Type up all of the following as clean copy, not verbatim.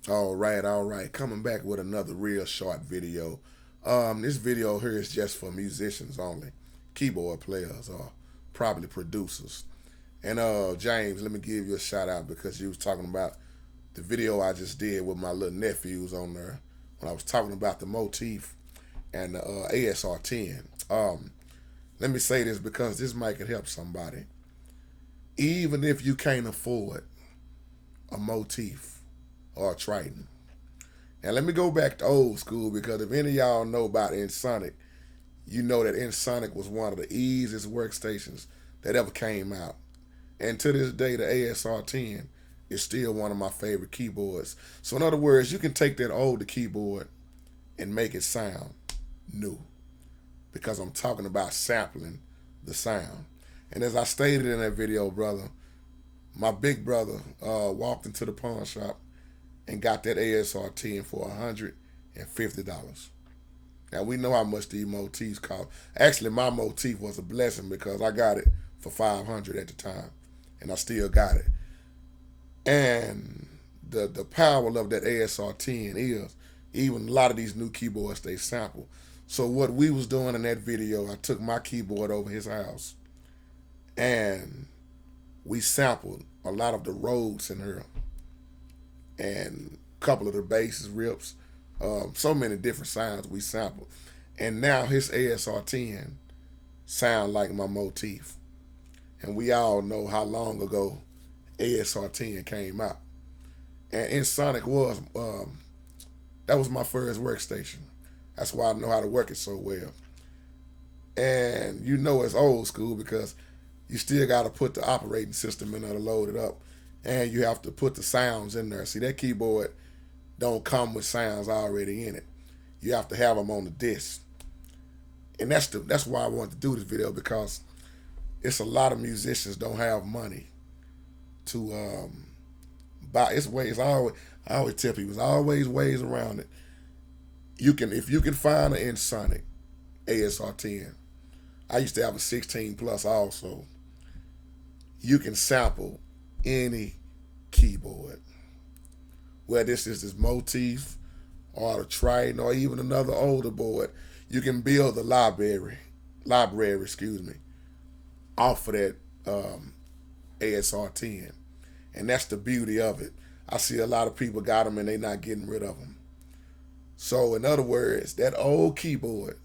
All right, all right. Coming back with another real short video. This video here is just for musicians only, keyboard players or probably producers. And James, let me give you a shout out because you was talking about the video I just did with my little nephews on there when I was talking about the motif and the ASR 10. Let me say this because this might could help somebody. Even if you can't afford a motif or a Triton. Now let me go back to old school because if any of y'all know about Ensoniq, you know that Ensoniq was one of the easiest workstations that ever came out. And to this day, the ASR 10 is still one of my favorite keyboards. So in other words, you can take that older keyboard and make it sound new because I'm talking about sampling the sound. And as I stated in that video, brother, my big brother walked into the pawn shop and got that ASR 10 for $150. Now we know how much these motifs cost. Actually, my motif was a blessing because I got it for 500 at the time, and I still got it. And the power of that ASR 10 is even a lot of these new keyboards they sample. So what we was doing in that video, I took my keyboard over his house, and we sampled a lot of the Rhodes in here, and a couple of the basses rips, so many different sounds we sampled. And now his ASR 10 sound like my motif. And we all know how long ago ASR 10 came out. And Ensoniq was, that was my first workstation. That's why I know how to work it so well. And you know it's old school because you still got to put the operating system in there to load it up. And you have to put the sounds in there. See, that keyboard don't come with sounds already in it. You have to have them on the disc. And that's why I wanted to do this video because it's a lot of musicians don't have money to buy. It's ways. I always tell people, there's always ways around it. If you can find an Ensoniq ASR 10. I used to have a 16 plus also. You can sample any keyboard, whether this is this motif or the Triton or even another older board. You can build the library, excuse me, off of that ASR 10, and that's the beauty of it. I see a lot of people got them and they not getting rid of them. So in other words, that old keyboard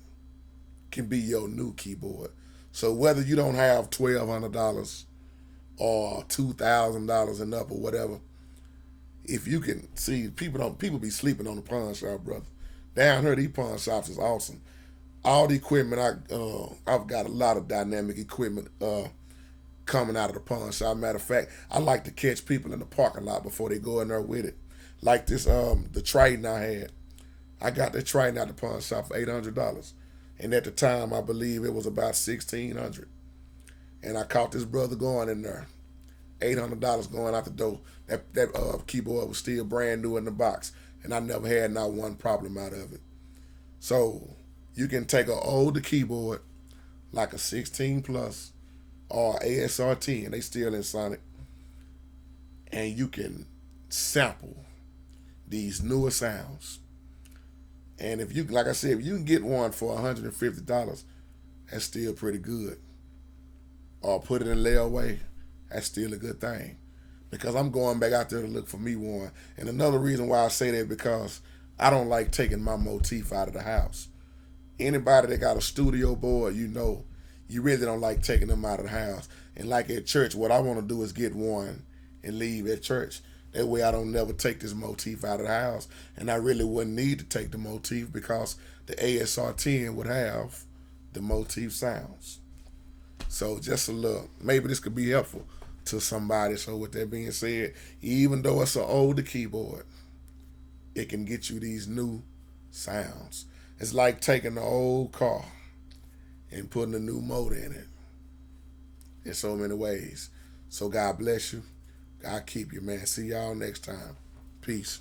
can be your new keyboard. So whether you don't have $1,200 or $2,000 and up or whatever, if you can see, people be sleeping on the pawn shop, brother. Down here, these pawn shops is awesome. All the equipment I've got a lot of dynamic equipment coming out of the pawn shop. Matter of fact, I like to catch people in the parking lot before they go in there with it. Like this, the Triton I had. I got the Triton out the pawn shop for $800, and at the time I believe it was about $1,600. And I caught this brother going in there, $800 going out the door. That keyboard was still brand new in the box, and I never had not one problem out of it. So you can take an older keyboard like a 16 plus or ASR 10, they still in Sonic, and you can sample these newer sounds. And if you, like I said, if you can get one for $150, that's still pretty good. Or put it in layaway, that's still a good thing. Because I'm going back out there to look for me one. And another reason why I say that because I don't like taking my motif out of the house. Anybody that got a studio board, you know, you really don't like taking them out of the house. And like at church, what I want to do is get one and leave at church. That way I don't never take this motif out of the house. And I really wouldn't need to take the motif because the ASR 10 would have the motif sounds. So just a little, maybe this could be helpful to somebody. So with that being said, even though it's an older keyboard, it can get you these new sounds. It's like taking an old car and putting a new motor in it in so many ways. So God bless you. God keep you, man. See y'all next time. Peace.